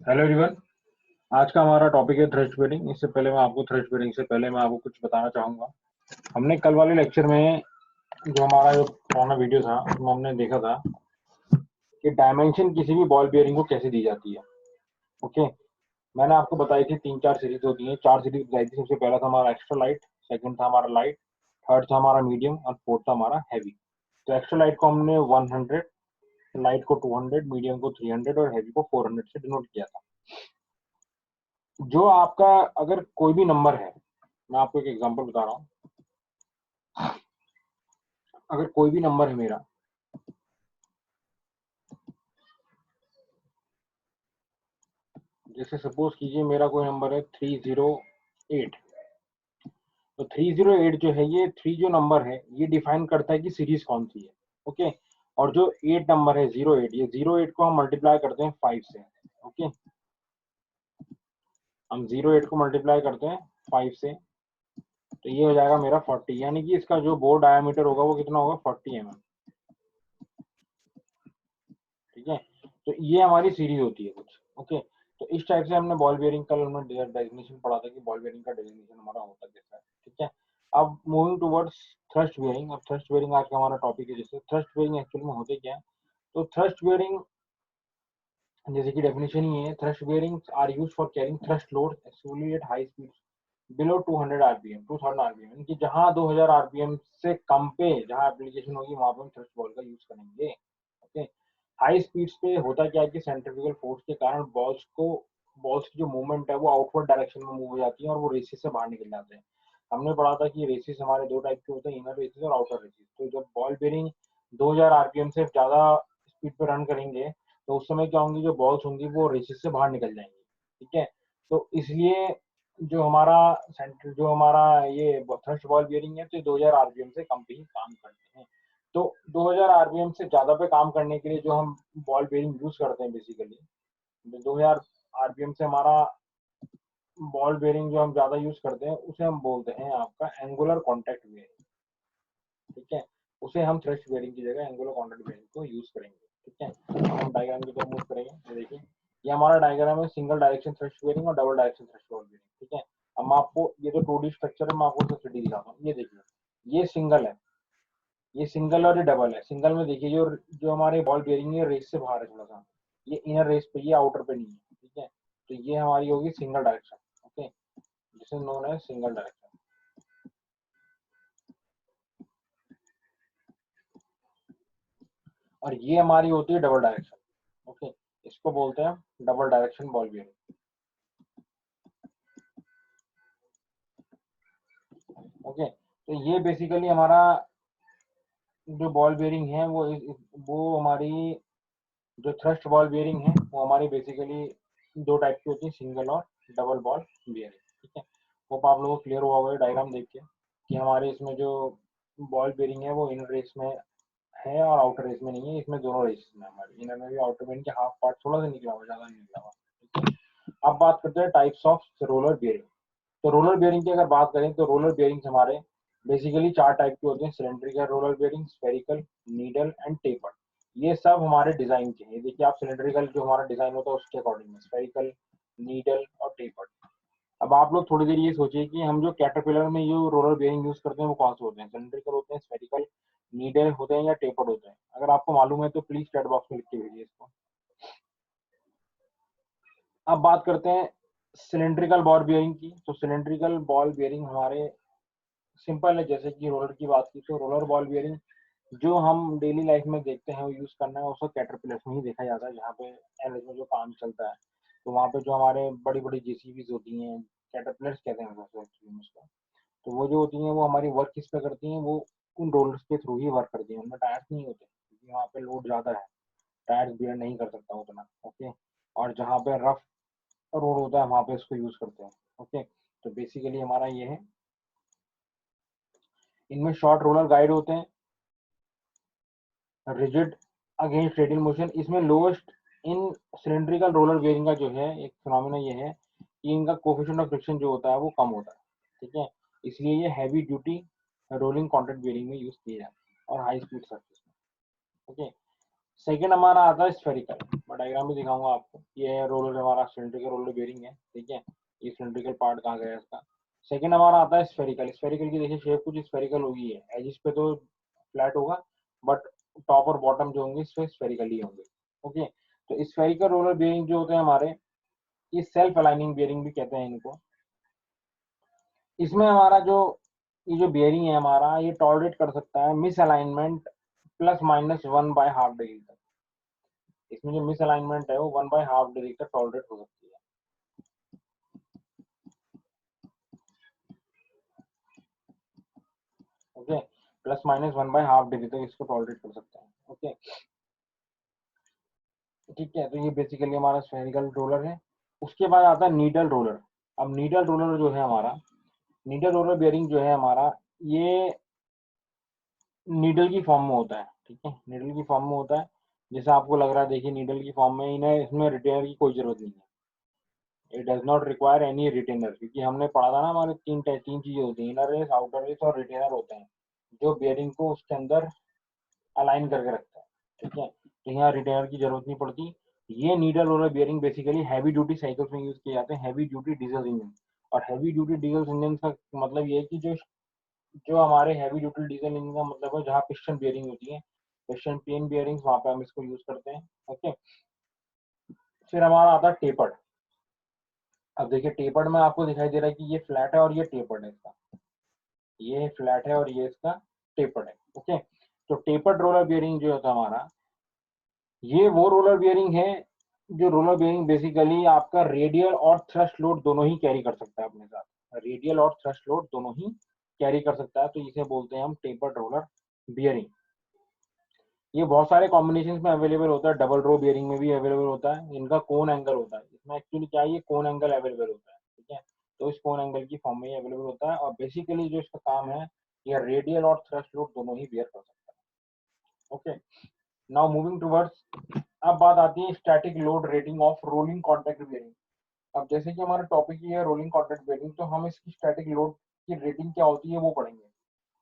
Hello everyone. आज का हमारा टॉपिक है थ्रस्ट बेयरिंग। इससे पहले मैं आपको थ्रस्ट बेयरिंग से पहले मैं आपको कुछ बताना चाहूंगा। हमने कल वाले लेक्चर में जो पुराना वीडियो था उसमें हमने देखा था कि डायमेंशन किसी भी बॉल बेयरिंग को कैसे दी जाती है। ओके, मैंने आपको बताई थी तीन चार सीरीज होती है, चार सीरीज बताई थी। सबसे पहला था हमारा एक्स्ट्रा लाइट, सेकंड था हमारा लाइट, थर्ड था हमारा मीडियम और फोर्थ था हमारा हैवी। तो एक्स्ट्रा लाइट को हमने 100, लाइट को 200, मीडियम को 300 और हैवी को 400 से डिनोट किया था। जो आपका अगर कोई भी नंबर है, मैं आपको एक एग्जांपल बता रहा हूँ। अगर कोई भी नंबर है मेरा, जैसे सपोज कीजिए मेरा कोई नंबर है 308। तो 308 जो है, ये थ्री जो नंबर है ये डिफाइन करता है कि सीरीज कौन सी है। ओके, और जो 8 नंबर है 08, ये 08 को हम मल्टीप्लाई करते हैं 5 से। ओके, हम 08 को मल्टीप्लाई करते हैं 5 से, तो ये हो जाएगा मेरा 40, यानी कि इसका जो बोर डायमीटर होगा वो कितना होगा, 40 mm। ठीक है, तो ये हमारी सीरीज होती है कुछ। ओके, तो इस टाइप से हमने बॉल बेयरिंग कल हमने डेफिनेशन पढ़ा था कि बॉल बेयरिंग का डेफिनेशन हमारा होता कैसा है। ठीक है, अब मूविंग टुवर्ड्स थ्रस्ट बेयरिंग। अब थ्रस्ट बेयरिंग आज का हमारा टॉपिक है। जैसे थ्रस्ट बेयरिंग एक्चुअली में होते क्या है, तो थ्रस्ट बेयरिंग जैसे कि डेफिनेशन ही है, thrust bearings are used for carrying thrust load actually at high speed below 200 RPM 2000 RPM, यानी कि जहां 2000 आरपीएम से कम पे जहां एप्लीकेशन होगी वहां पर हम थ्रस्ट बॉल का यूज करेंगे। ओके, हाई स्पीड्स पे होता क्या है कि सेंट्रीफ्यूगल फोर्स के कारण बॉल्स की जो मूवमेंट है वो आउटवर्ड डायरेक्शन में मूव हो जाती है और वो रेसिस से बाहर निकल जाते हैं। हमने पढ़ा था कि रेसिस हमारे दो टाइप के होते हैं, इनर रेसिस और आउटर रेसिस। तो जब बॉल बेयरिंग 2000 आरपीएम से ज्यादा स्पीड पे रन करेंगे तो उस समय क्या होंगी, जो बॉल्स होंगी वो रेसिस से बाहर निकल जाएंगी। ठीक है, तो इसलिए जो हमारा ये थ्रस्ट बॉल बेयरिंग है, तो 2000 आरपीएम से कम पे ही काम करते हैं। तो 2000 आरपीएम से ज्यादा पे काम करने के लिए जो हम बॉल बेयरिंग यूज करते हैं, बेसिकली 2000 आरपीएम से हमारा बॉल बेयरिंग जो हम ज्यादा यूज करते हैं उसे हम बोलते हैं आपका एंगुलर कॉन्टैक्ट बेयरिंग। ठीक है, उसे हम थ्रस्ट बेयरिंग की जगह एंगुलर कॉन्टैक्ट बेयरिंग को यूज करेंगे। ठीक है, हम डायग्राम की तरफ मूव करेंगे। ये देखिए, ये हमारा डायग्राम है सिंगल डायरेक्शन थ्रस्ट बेयरिंग और double direction thrust ball bearing. ठीक है, अब मैं आपको ये जो 2D स्ट्रक्चर है मैं आपको उसका 3D दिखाता हूँ। ये देखिए, ये सिंगल है, ये सिंगल और ये डबल है। सिंगल में देखिए जो जो हमारे बॉल बेयरिंग है रेस से बाहर है थोड़ा सा, ये इनर रेस पे, ये आउटर पे नहीं है। ठीक है, तो ये हमारी होगी सिंगल डायरेक्शन। ओके, जिसे नोन है सिंगल डायरेक्शन। और ये हमारी होती है डबल डायरेक्शन। ओके, इसको बोलते हैं double direction ball bearing. Okay, तो ये बेसिकली हमारा जो बॉल बेयरिंग है वो हमारी जो थ्रस्ट बॉल बेयरिंग है वो हमारी बेसिकली दो टाइप की होती है, सिंगल और डबल बॉल बेयरिंग। ठीक है, होप आप लोगों को क्लियर हुआ होगा डायग्राम देख के कि हमारे इसमें जो बॉल बेयरिंग है वो इनर रेस में है और आउटर रेस में नहीं है। इसमें दोनों रेस में हमारी इनर में भी आउटर में इनके हाफ पार्ट थोड़ा सा निकला हुआ, ज्यादा नहीं निकला हुआ। ठीक है, अब बात करते हैं टाइप्स ऑफ रोलर बेयरिंग। तो रोलर बेयरिंग की अगर बात करें तो रोलर बेयरिंग हमारे बेसिकली चार टाइप के होते हैं, cylindrical roller bearing, spherical, needle and taper. ये सब हमारे डिजाइन के हैं। देखिए, आप सिलेंड्रिकल जो हमारा डिजाइन होता है उसके अकॉर्डिंग में, स्फेरिकल, नीडल और टेपर। अब आप लोग थोड़ी देर ये सोचिए कि हम जो कैटरपिलर में जो रोलर बेयरिंग यूज करते हैं वो कौन से होते हैं, सिलेंड्रिकल होते हैं, स्फेरिकल, नीडल होते हैं या टेपर्ड होते हैं। अगर आपको मालूम है तो प्लीज चैट बॉक्स में लिख के भेजिए इसको। अब बात करते हैं सिलेंड्रिकल बॉल बेयरिंग की। तो सिलेंड्रिकल बॉल बेयरिंग हमारे सिंपल है। जैसे कि रोलर की बात की तो रोलर बॉल बेयरिंग जो हम डेली लाइफ में देखते हैं वो यूज करना है, उसको कैटरपिलर्स में ही देखा जाता है, जहाँ पे एनएच में जो काम चलता है। तो वहाँ पे जो हमारे बड़ी बड़ी जेसीबीज होती हैं, कैटरपिलर्स कहते हैं उसको। तो वो जो होती हैं वो हमारी वर्क किस पे करती हैं, वो उन रोलर्स के थ्रू ही वर्क करती हैं। उनमें टायर्स नहीं होते क्योंकि वहाँ पे लोड ज्यादा है, टायर्स बियर नहीं कर सकता उतना। ओके, और जहाँ पे रफ रोड होता है वहाँ पे इसको यूज करते हैं। ओके, तो बेसिकली हमारा ये है। इनमें शॉर्ट रोलर गाइड होते हैं, रिजिड अगेंस्ट रेडियल मोशन। इसमें lowest in cylindrical roller bearing का जो है एक फिनोमिना ये है कि इनका कोफिशिएंट ऑफ फ्रिक्शन जो होता है वो कम होता है। ठीक है, इसलिए ये heavy duty rolling contact bearing में यूज किए जाते हैं और हाई स्पीड सर्फेस में। ओके, सेकेंड हमारा आता है स्फेरिकल। मैं डायग्राम में दिखाऊंगा आपको। ये रोलर हमारा सिलिंड्रिकल रोलर बेयरिंग है, ठीक है। ये सिलिंड्रिकल पार्ट कहाँ गया इसका। सेकंड हमारा आता है स्फेरिकल। स्फेरिकल की देखिए शेप कुछ स्फेरिकल होगी है, एजिस पे तो फ्लैट होगा बट टॉप और बॉटम जो होंगे इसमें स्फेरिकल ही होंगे, ओके। तो स्फेरिकल रोलर बेयरिंग जो होते हैं हमारे, ये सेल्फ अलाइनिंग बेयरिंग भी कहते हैं इनको। इसमें हमारा जो ये जो बेयरिंग है हमारा, ये टॉलरेट कर सकता है मिस अलाइनमेंट +-1/2 डिग्री तक। इसमें जो मिस अलाइनमेंट है वो 1/2 डिग्री तक टॉलरेट हो सकती है, ओके। +-1/2 डिग्री तक इसको टॉलरेट कर सकते हैं, ओके, ठीक है। तो ये बेसिकली हमारा स्फेरिकल रोलर है। उसके बाद आता है नीडल रोलर। अब नीडल रोलर जो है हमारा, नीडल रोलर बेयरिंग जो है हमारा, ये नीडल की फॉर्म में होता है, ठीक है। नीडल की फॉर्म में होता है, जैसा आपको लग रहा है, देखिए नीडल की फॉर्म में, इन्हें इसमें रिटेनर की कोई जरूरत नहीं है। It does not require any retainer, क्योंकि हमने पढ़ा था ना हमारे तीन चीजें होती हैं, इनर रेस, आउटर रेस और रिटेनर होते हैं, जो बेयरिंग को उसके अंदर अलाइन करके रखता है, ठीक है। तो यहाँ रिटेनर की जरूरत नहीं पड़ती। ये needle roller bearing basically heavy duty cycles में यूज किए जाते हैं, हैवी ड्यूटी डीजल इंजन। और हैवी ड्यूटी डीजल इंजन का मतलब ये है कि जो जो हमारे हैवी ड्यूटी डीजल इंजन का मतलब है जहाँ पिस्टन बेयरिंग होती है, पिस्टन पेन बेयरिंग्स, वहां पे हम इसको यूज करते हैं, ओके। फिर हमारा आता है टेपर्ड। अब देखिए टेपर्ड में आपको दिखाई दे रहा है कि ये फ्लैट है और ये टेपर्ड है इसका, ये फ्लैट है और ये इसका टेपर्ड है, ओके। तो टेपर्ड रोलर बियरिंग जो होता है हमारा, ये वो रोलर बियरिंग है जो रोलर बियरिंग बेसिकली आपका रेडियल और थ्रस्ट लोड दोनों ही कैरी कर सकता है अपने साथ, रेडियल और थ्रस्ट लोड दोनों ही कैरी कर सकता है, तो इसे बोलते हैं हम टेपर्ड रोलर बियरिंग। ये बहुत सारे कॉम्बिनेशन में अवेलेबल होता है, डबल रो बियरिंग में भी अवेलेबल होता है, इनका कोन एंगल होता है, इसमें एक्चुअली क्या है, ये कोन एंगल अवेलेबल होता है, ठीक है। तो इस कोन एंगल की फॉर्म में ये अवेलेबल होता है, और बेसिकली जो इसका काम है, ये रेडियल और थ्रस्ट लोड दोनों ही बियर कर सकता है, ओके। नाउ मूविंग टूवर्ड्स, अब बात आती है static load rating of rolling contact bearing. अब जैसे कि हमारा टॉपिक ही है रोलिंग कॉन्टैक्ट बेयरिंग, तो हम इसकी स्टैटिक लोड की रेटिंग क्या होती है वो पढ़ेंगे।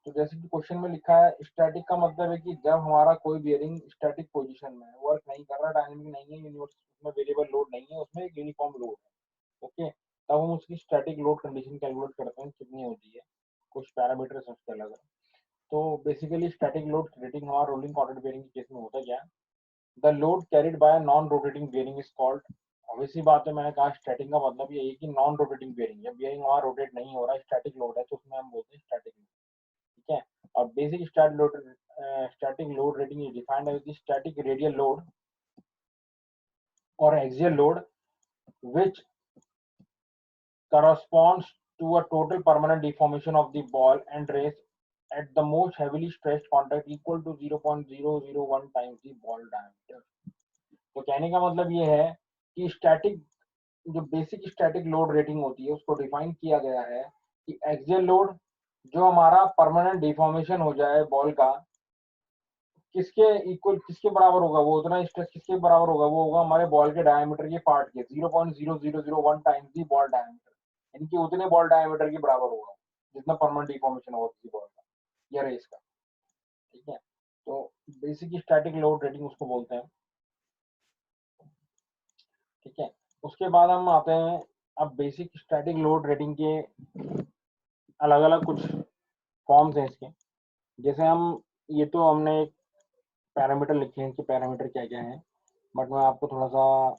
तो जैसे कि क्वेश्चन में लिखा है, स्टैटिक का मतलब है कि जब हमारा कोई बेयरिंग स्टैटिक पोजीशन में वर्क नहीं कर रहा, डायनेमिक नहीं है, यूनिवर्स उसमें वेरिएबल लोड नहीं है, उसमें एक यूनिफॉर्म लोड है, ओके, तब हम उसकी स्टैटिक लोड कंडीशन कैलकुलेट करते हैं कितनी होती है, कुछ पैरामीटर उसके अलग है। तो बेसिकली स्टैटिक लोड रेटिंग हमारा रोलिंग कॉन्टैक्ट बेयरिंग के केस में होता क्या है, the load carried by non rotating bearing is called. Obviously बात है, मैंने कहा स्टैटिक का मतलब ये है कि नॉन रोटेटिंग बेयरिंग, जब बेयरिंग हमारा रोटेट नहीं हो रहा, स्टैटिक लोड है, तो उसमें हम बोलते हैं स्टैटिक लोड, ठीक है। और basic static load rating is defined as the static radial load और axial load which corresponds to a total permanent deformation of the ball and race at the most heavily stressed contact equal to 0.001 times the ball diameter। तो कहने का मतलब ये है कि static, जो basic static load rating होती है उसको डिफाइन किया गया है कि एक्सियल लोड जो हमारा परमानेंट डिफॉर्मेशन हो जाए बॉल का, किसके इक्वल, किसके बराबर होगा, वो उतना स्ट्रेस किसके बराबर होगा, वो होगा हमारे बॉल के डायमीटर के पार्ट के 0.0001 टाइम्स दी बॉल डायमीटर, इनकी उतने बॉल डायमीटर के बराबर होगा जितना परमानेंट डिफॉर्मेशन होगा किसी बॉल का या रेस का, ठीक है। तो बेसिक स्टैटिक लोड रेटिंग उसको बोलते हैं, ठीक है। उसके बाद हम आते हैं, अब बेसिक स्टैटिक लोड रेटिंग के अलग अलग कुछ फॉर्म्स हैं इसके। जैसे हम, ये तो हमने एक पैरामीटर लिखे हैं, इनके पैरामीटर क्या क्या है, बट मैं आपको थोड़ा सा,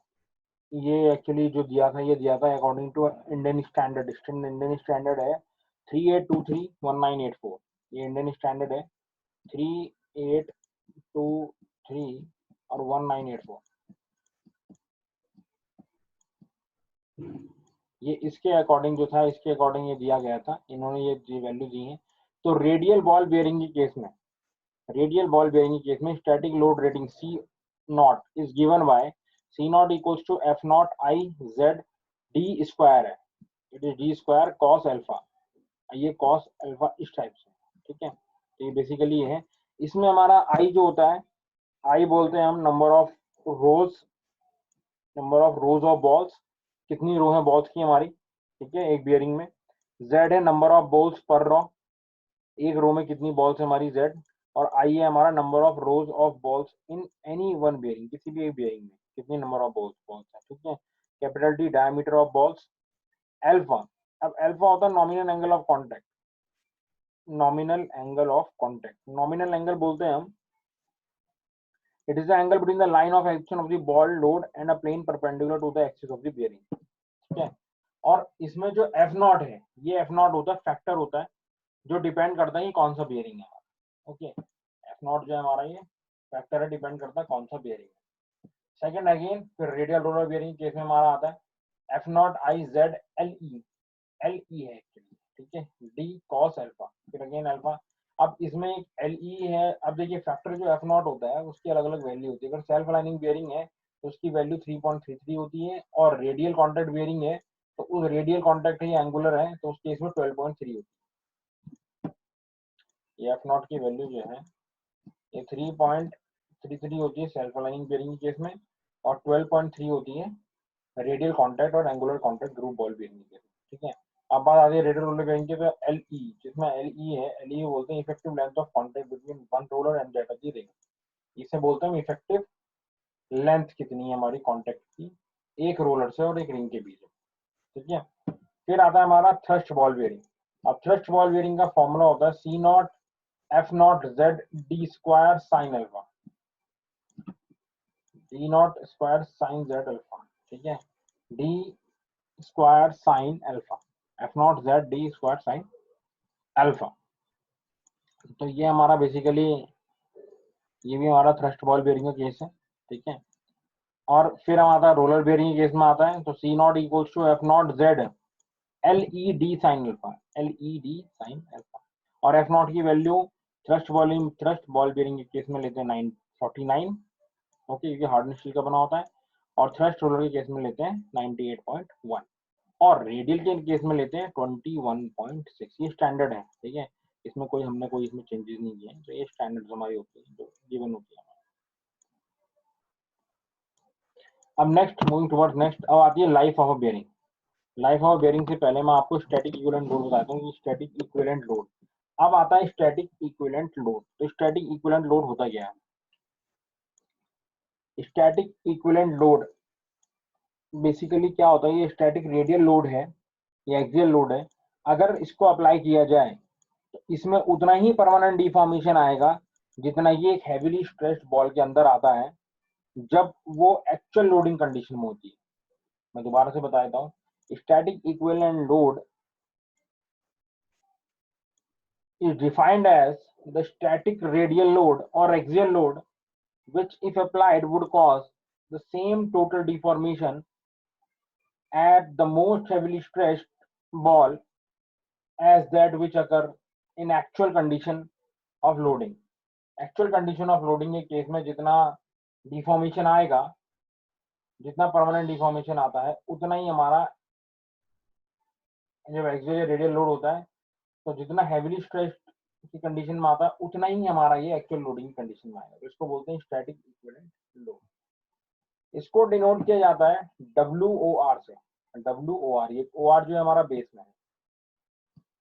ये एक्चुअली जो दिया था, ये दिया था according to Indian standard. Indian standard है 38231984, ये इंडियन स्टैंडर्ड है 3823 और 1984, ये इसके अकॉर्डिंग जो था, इसके अकॉर्डिंग ये दिया गया था, इन्होंने ये वैल्यू दी है। तो रेडियल बॉल बेयरिंग के केस में, रेडियल बॉल बेयरिंग के केस में static load rating C naught is given by C naught equals to F naught I Z D square है, it is D square cos alpha, ये cos alpha इस type से, ठीक है। तो ये बेसिकली है, इसमें हमारा आई जो होता है, आई बोलते हैं हम number of rose, number of rose of balls, कितनी रो है बॉल्स की हमारी, ठीक है, एक बियरिंग में। जेड है नंबर ऑफ बॉल्स पर रो, एक रो में कितनी बॉल्स है हमारी जेड। और आई है हमारा number of rose of balls in any one bearing, किसी भी एक बियरिंग में कितनी नंबर ऑफ बॉल्स है, ठीक है। Capital D diameter of balls, alpha. अब अल्फा होता है nominal angle of contact, nominal angle of contact, nominal angle बोलते हैं हम, it is the angle between the line of action of the ball load and a plane perpendicular to the axis of the bearing, ठीक है। और इसमें जो F not है, ये एफ नॉट होता है, फैक्टर होता है जो डिपेंड करता है कि कौन सा बेयरिंग है हमारा, ओके। एफ नॉट जो है हमारा ये फैक्टर है, डिपेंड करता है कौन सा बेयरिंग है। सेकंड अगेन फिर रेडियल रोलर बेयरिंग केस में हमारा आता है F naught I Z L E, L E है एक्चुअली, ठीक है, डी कॉस अल्फा, फिर अगेन अल्फा। अब इसमें एक एल ई है। अब देखिए फैक्टर जो एफ नॉट होता है उसकी अलग अलग वैल्यू होती है। अगर सेल्फ अलाइनिंग बेयरिंग है तो उसकी वैल्यू 3.33 होती है, और रेडियल कॉन्टैक्ट बेयरिंग है तो उस रेडियल कॉन्टैक्ट है एंगुलर है तो उस केस में 12.3 होती है। ये एफ नॉट की वैल्यू जो है ये 3.33 होती है सेल्फ अलाइनिंग बेयरिंग के केस में, और 12.3 होती है रेडियल कॉन्टैक्ट और angular contact group ball bearing के केस में, ठीक है। अब बात आती है रेडियल रोलर बेयरिंग की, तो एल ई, जिसमें एल ई है, एल ई बोलते हैं effective length of contact between one roller and that of the ring. इसे बोलते हैं इफेक्टिव लेंथ कितनी है हमारी कॉन्टैक्ट की एक रोलर से और एक रिंग के बीच में, ठीक है। फिर आता है हमारा थ्रस्ट बॉल बेयरिंग। अब थ्रस्ट बॉल बेयरिंग का फॉर्मूला होता है C naught F naught Z D square sine alpha, D naught square sine Z alpha, ठीक है, D square sine alpha, F naught Z D square sine alpha. तो ये हमारा basically ये भी हमारा थ्रस्ट बॉल बेयरिंग का केस है, ठीक है। और फिर हम आता है रोलर बेयरिंग के केस में आता है, तो C naught equals to F naught Z L E D sine alpha, L E D sine alpha. और एफ नॉट की वैल्यू थ्रस्ट बॉल बेयरिंग के केस में लेते हैं 949, ओके, क्योंकि हार्डनेस स्टील का बना होता है। और थ्रस्ट रोलर के केस में लेते हैं 98.1, और रेडियल के केस में लेते हैं 21.6। ये स्टैंडर्ड है, ठीक है, इसमें कोई हमने कोई इसमें चेंजेस नहीं किए हैं, तो ये स्टैंडर्ड हमारी होती है जो गिवन होती है। अब नेक्स्ट मूविंग टुवर्ड्स नेक्स्ट, अब आती है life of a bearing. Life of bearing से पहले मैं आपको स्टैटिक इक्विवेलेंट लोड बताता हूँ कि स्टैटिक इक्विवेलेंट लोड। अब आता है स्टैटिक इक्विवेलेंट लोड। तो स्टैटिक इक्विवेलेंट लोड होता क्या है? स्टैटिक इक्विवेलेंट लोड बेसिकली क्या होता है? ये स्टैटिक रेडियल लोड है या एक्सियल लोड है, अगर इसको अप्लाई किया जाए तो इसमें उतना ही परमानेंट डिफॉर्मेशन आएगा जितना ये एक हैवीली स्ट्रेस्ड बॉल के अंदर आता है जब वो एक्चुअल लोडिंग कंडीशन में होती है। मैं दोबारा से बता देता हूँ, static equivalent load is defined as the static radial load or axial load which if applied would cause the same total deformation at the most heavily stressed ball as that which occur in actual condition of loading। Actual condition of loading के case में जितना deformation आएगा, जितना permanent deformation आता है, उतना ही हमारा जब एक्सियल रेडियल लोड होता है तो जितना हैवीली स्ट्रेस्ड की कंडीशन में आता है उतना ही हमारा ये एक्चुअल लोडिंग कंडीशन में आएगा। तो इसको बोलते हैं स्टैटिक इक्विवेलेंट लोड। इसको डिनोट किया जाता है WOR से। WOR, ये OR जो है हमारा बेस में है,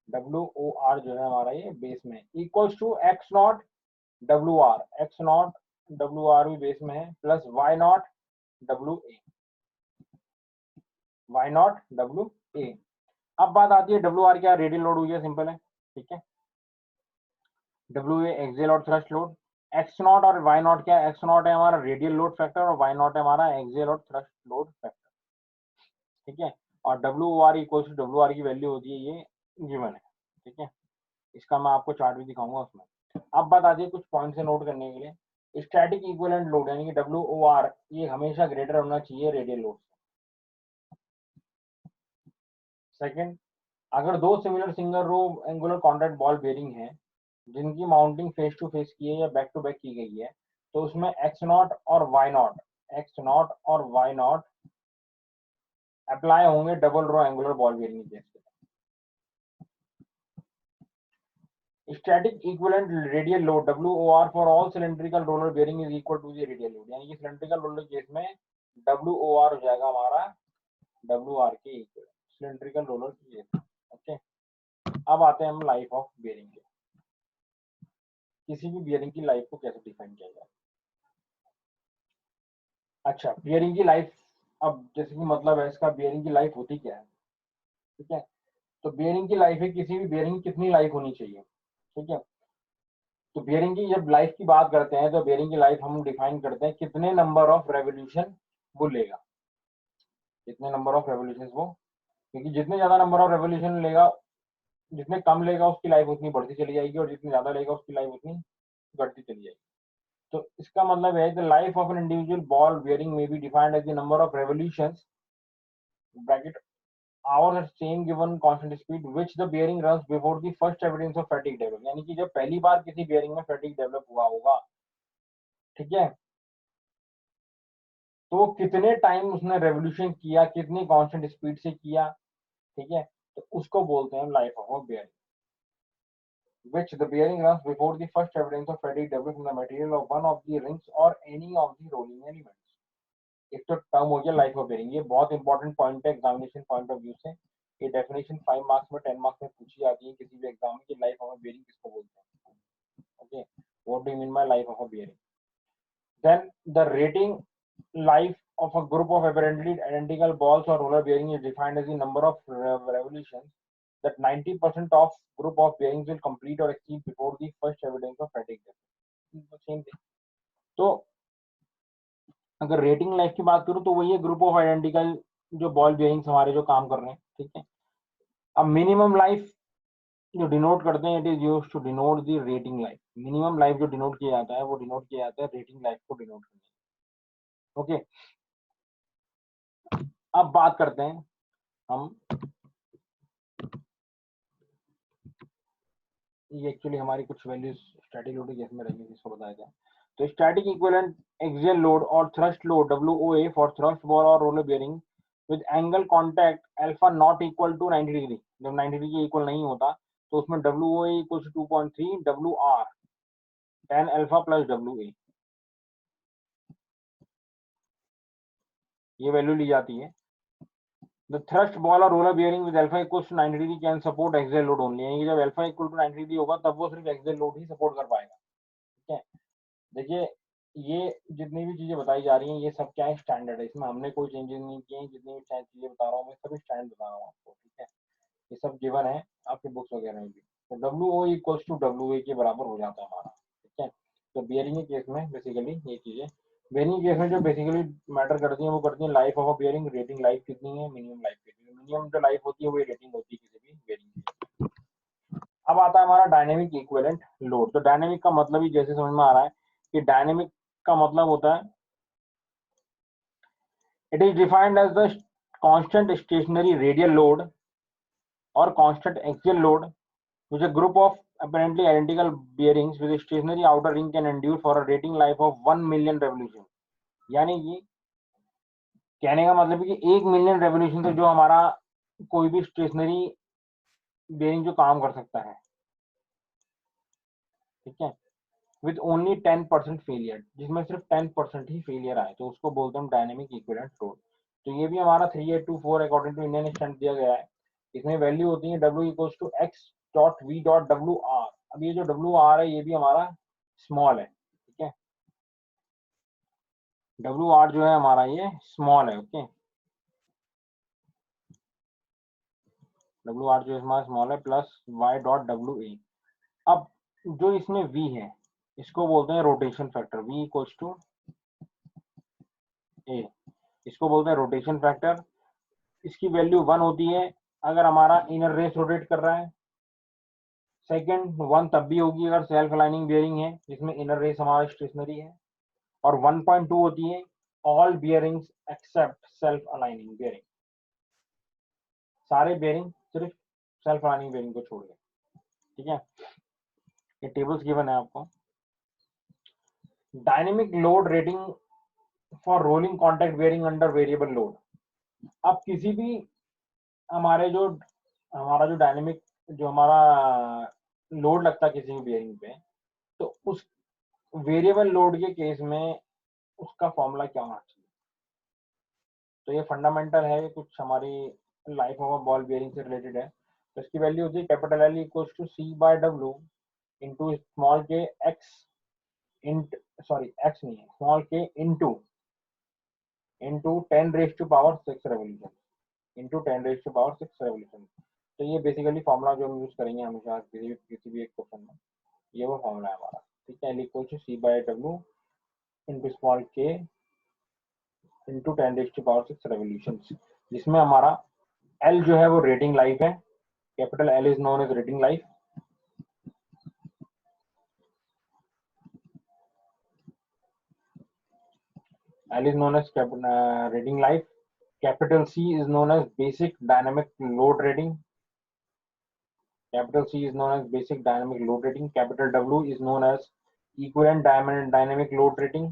WOR जो है हमारा ये बेस में equals to x not WR, x not WR भी बेस में है, plus y not WA, y not WA। अब बात आती है WR क्या? रेडियल लोड हो गया, सिंपल है, ठीक है। WA एक्सियल और थ्रस्ट लोड। एक्स नॉट और वाई नॉट क्या? एक्स नॉट है हमारा रेडियल लोड फैक्टर और वाई नॉट है हमारा एक्सियल और थ्रस्ट लोड फैक्टर, ठीक है। और WOR इक्वल्स टू WR की वैल्यू होती है ये गिवन है, ठीक है। इसका मैं आपको चार्ट भी दिखाऊंगा उसमें। अब बात आती है कुछ पॉइंट से नोट करने के लिए। स्टैटिक इक्विवेलेंट लोड यानी कि WOR ये हमेशा ग्रेटर होना चाहिए रेडियल लोड से। सेकंड, अगर दो similar single row angular contact ball bearing है जिनकी माउंटिंग फेस टू फेस की है या बैक टू बैक की गई है तो उसमें एक्स नॉट और वाई नॉट अप्लाई होंगे double row angular ball bearing case के। Static equivalent radial load WOR for all cylindrical roller bearing is equal to the radial load, यानी कि सिलेंड्रिकल रोलर केस में WOR हो जाएगा हमारा WR के equal cylindrical roller case, okay. अब आते हैं हम लाइफ ऑफ बेयरिंग के। किसी भी बेयरिंग की लाइफ को कैसे डिफाइन किया जाए? अच्छा, बियरिंग की लाइफ, अब जैसे कि मतलब है इसका, बियरिंग की लाइफ होती क्या है, ठीक है। तो बियरिंग की लाइफ है, किसी भी बियरिंग की कितनी लाइफ होनी चाहिए, ठीक है। तो बियरिंग की जब लाइफ की बात करते हैं तो बियरिंग की लाइफ हम डिफाइन करते हैं कितने नंबर ऑफ रेवोल्यूशन वो लेगा, कितने नंबर ऑफ रेवोल्यूशन वो, क्योंकि जितने ज्यादा नंबर ऑफ रेवोल्यूशन लेगा, जितने कम लेगा उसकी लाइफ उतनी बढ़ती चली जाएगी, और जितनी ज्यादा लेगा उसकी लाइफ उतनी घटती चली जाएगी। तो इसका मतलब है the life of an individual ball bearing में be defined as the number of revolutions bracket hours at same given constant speed which the bearing runs before the first evidence of fatigue develop, यानी कि जब पहली बार किसी bearing में fatigue develop हुआ होगा, ठीक है, तो कितने टाइम उसने रेवोल्यूशन किया, कितनी कांस्टेंट स्पीड से किया, ठीक है, तो उसको बोलते हैं life of a bearing which the bearing runs before the first evidence of fatigue develop in the material of one of the rings or any of the rolling elements। एक तो टर्म हो गया लाइफ ऑफ बेयरिंग, ये बहुत important point है examination point of view से। ये definition 5 marks में 10 मार्क्स में पूछी जाती है किसी भी एग्जाम में कि लाइफ ऑफ अ बेयरिंग किसको बोलते हैं। Okay, what do you mean by life of a bearing. Then the rating life of a group of apparently identical balls or roller bearing is defined as the number of revolutions that 90% of group of bearings will complete or exceed before the first evidence of fatigue। Same thing। तो अगर rating life की बात करूं तो वही है group of identical जो ball bearings हमारे जो काम कर रहे हैं, ठीक है। अब मिनिमम लाइफ जो डिनोट करते हैं, it is used to denote the rating life. Minimum life जो डिनोट किया जाता है वो डिनोट किया जाता है रेटिंग लाइफ को डिनोट करने। ओके, अब बात करते हैं हम, ये एक्चुअली हमारी कुछ वैल्यूज स्टैटिक लोड केस में रहेंगी जिसको बताया जाए। तो स्टैटिक इक्विवेलेंट एक्सियल लोड और thrust load WOA for thrust ball और roller bearing with angle contact alpha naught equal to 90 degree, जब 90 डिग्री के इक्वल नहीं होता तो उसमें WOA equal to 2.3 WR tan alpha plus WA, ये वैल्यू ली जाती है। द थ्रस्ट बॉल और roller bearing with alpha equal to 90 degree can support axial load only, यानी कि जब अल्फा इक्वल टू 90 डिग्री होगा तब वो सिर्फ एक्सियल लोड ही सपोर्ट कर पाएगा, ठीक है। देखिए, ये जितनी भी चीजें बताई जा रही हैं ये सब क्या है, स्टैंडर्ड है, इसमें हमने कोई चेंजेस नहीं किए हैं। जितनी भी चीजें बता रहा हूँ मैं सभी स्टैंडर्ड बता रहा हूँ आपको, ठीक है। ये सब गिवन है आपकी बुक्स वगैरह में भी। तो WO इक्वल्स टू WA के बराबर हो जाता है हमारा, ठीक है। तो बियरिंग के केस में बेसिकली ये चीजें, बियरिंग के केस में जो बेसिकली मैटर करती है वो करती है life of a bearing, rating life कितनी है, मिनिमम लाइफ कितनी है। मिनिमम जो लाइफ होती है वो रेटिंग होती है किसी भी बियरिंग की। अब आता है हमारा डायनेमिक इक्विवेलेंट लोड। तो डायनेमिक का मतलब ही जैसे समझ में आ रहा है कि डायनेमिक का मतलब होता है, it is defined as the constant stationary radial load और constant axial load which a group of apparently identical bearings with a stationary outer ring can endure for a rating life of 1 million revolution। यानी कि कहने का मतलब है कि 1 million revolution से जो हमारा कोई भी स्टेशनरी बेयरिंग जो काम कर सकता है, ठीक है, विद ओनली 10% फेलियर, जिसमें सिर्फ 10% ही फेलियर आए, तो उसको बोलते हैं डायनेमिक इक्विवेलेंट लोड। तो ये भी हमारा 3824 अकॉर्डिंग टू इंडियन स्टैंडर्ड दिया गया है। इसमें वैल्यू होती है W equals to x dot v dot WR। अब ये जो WR है ये भी हमारा स्मॉल है, ठीक है। WR जो है हमारा ये स्मॉल है, ओके। WR जो है हमारा स्मॉल है, प्लस Y डॉट WA। अब जो इसमें V है इसको बोलते हैं rotation factor, V equals to A, इसको बोलते हैं रोटेशन फैक्टर। इसकी वैल्यू 1 होती है अगर हमारा इनर रेस रोटेट कर रहा है। सेकंड 1 तब भी होगी अगर सेल्फ अलाइनिंग बियरिंग है जिसमें इनर रेस हमारा स्टेशनरी है। और 1.2 होती है all bearings except self aligning bearing, सारे बियरिंग सिर्फ सेल्फ अलाइनिंग बियरिंग को छोड़ के, ठीक है। ये टेबल्स गिवन है आपको। Dynamic load rating for rolling contact bearing under variable load. अब किसी भी हमारा जो डायनेमिक जो हमारा लोड लगता है किसी भी बियरिंग पे, तो उस वेरिएबल लोड के केस में उसका फॉर्मूला क्या होना चाहिए। तो ये फंडामेंटल है, कुछ हमारी लाइफ ऑफ बॉल बियरिंग से रिलेटेड है। तो इसकी वैल्यू होती है capital L equals to C by W into small k x इंट, सॉरी एक्स नहीं है, स्मॉल के into into 10 raised to power 6 revolution into 10 raised to power 6 revolution। तो ये बेसिकली फॉर्मूला जो हम यूज करेंगे हमेशा किसी भी एक क्वेश्चन में, ये वो फॉर्मूला है हमारा, ठीक है। Equal to C by W into small के into 10 raise to power 6 revolution, जिसमें हमारा एल जो है वो रेटिंग लाइफ है, capital L is known as rating life, L is known as rating life, capital C is known as basic dynamic load rating, capital C is known as basic dynamic load rating, capital W is known as equivalent dynamic load rating,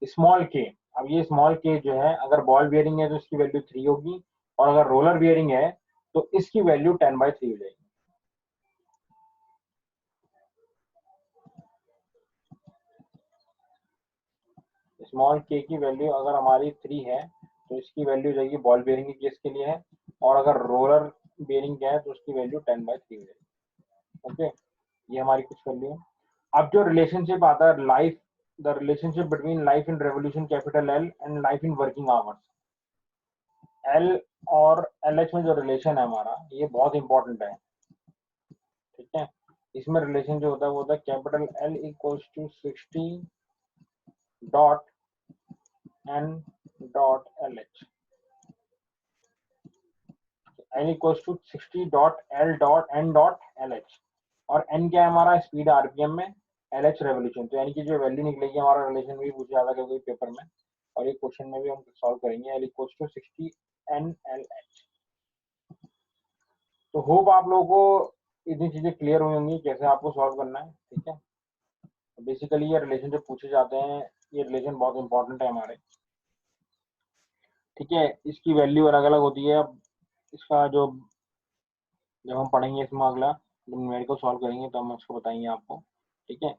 small k, अब ये small k जो है अगर ball bearing है तो इसकी value 3 होगी, और अगर रोलर बियरिंग है तो इसकी वैल्यू 10/3 हो जाएगी। स्मॉल k की वैल्यू अगर हमारी 3 है तो इसकी वैल्यू जाएगी बॉल बियरिंग के केस के लिए है, और अगर रोलर बियरिंग का है तो उसकी वैल्यू 10/3 हो जाएगी। ओके, ये हमारी कुछ वैल्यू है। अब जो रिलेशनशिप आता है life, the relationship between life in revolution capital L and life in working hours, L और एलएच में जो रिलेशन है हमारा ये बहुत इंपॉर्टेंट है, ठीक है। इसमें रिलेशन जो होता है वो होता है capital L equals to 60 dot n dot L H, n equals to 60 dot L dot n dot L H, और एन क्या है हमारा स्पीड आरपीएम में, एल एच रेवोल्यूशन, तो यानी कि जो वैल्यू निकलेगी हमारा रिलेशन भी पूछा जाता है कोई पेपर में, और ये क्वेश्चन में भी हम सॉल्व करेंगे, L equals to 60 n L H. तो होप आप लोगों को इतनी चीजें क्लियर हुई होंगी कैसे आपको सॉल्व करना है, ठीक है। बेसिकली ये रिलेशन जो पूछे जाते हैं ये रिलेशन बहुत इंपॉर्टेंट है हमारे, ठीक है। इसकी वैल्यू अलग अलग होती है। अब इसका जो जब हम पढ़ेंगे इसमें अगला न्यूमेरिकल सॉल्व करेंगे तो हम उसको बताएंगे आपको, ठीक है।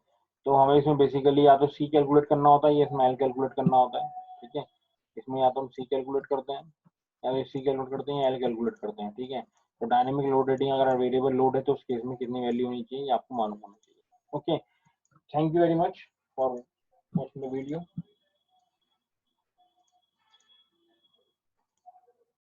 तो हमें इसमें बेसिकली या तो सी कैलकुलेट करना होता है या इसमें एल कैलकुलेट करना होता है, ठीक है। इसमें या तो हम सी कैलकुलेट करते हैं या सी कैलकुलेट करते हैं या एल कैलकुलेट करते हैं, ठीक है। तो डायनेमिक लोड रेटिंग अगर वेरिएबल लोड है तो उस केस में कितनी वैल्यू होनी चाहिए आपको मालूम होना चाहिए। Okay, thank you very much for watching the video.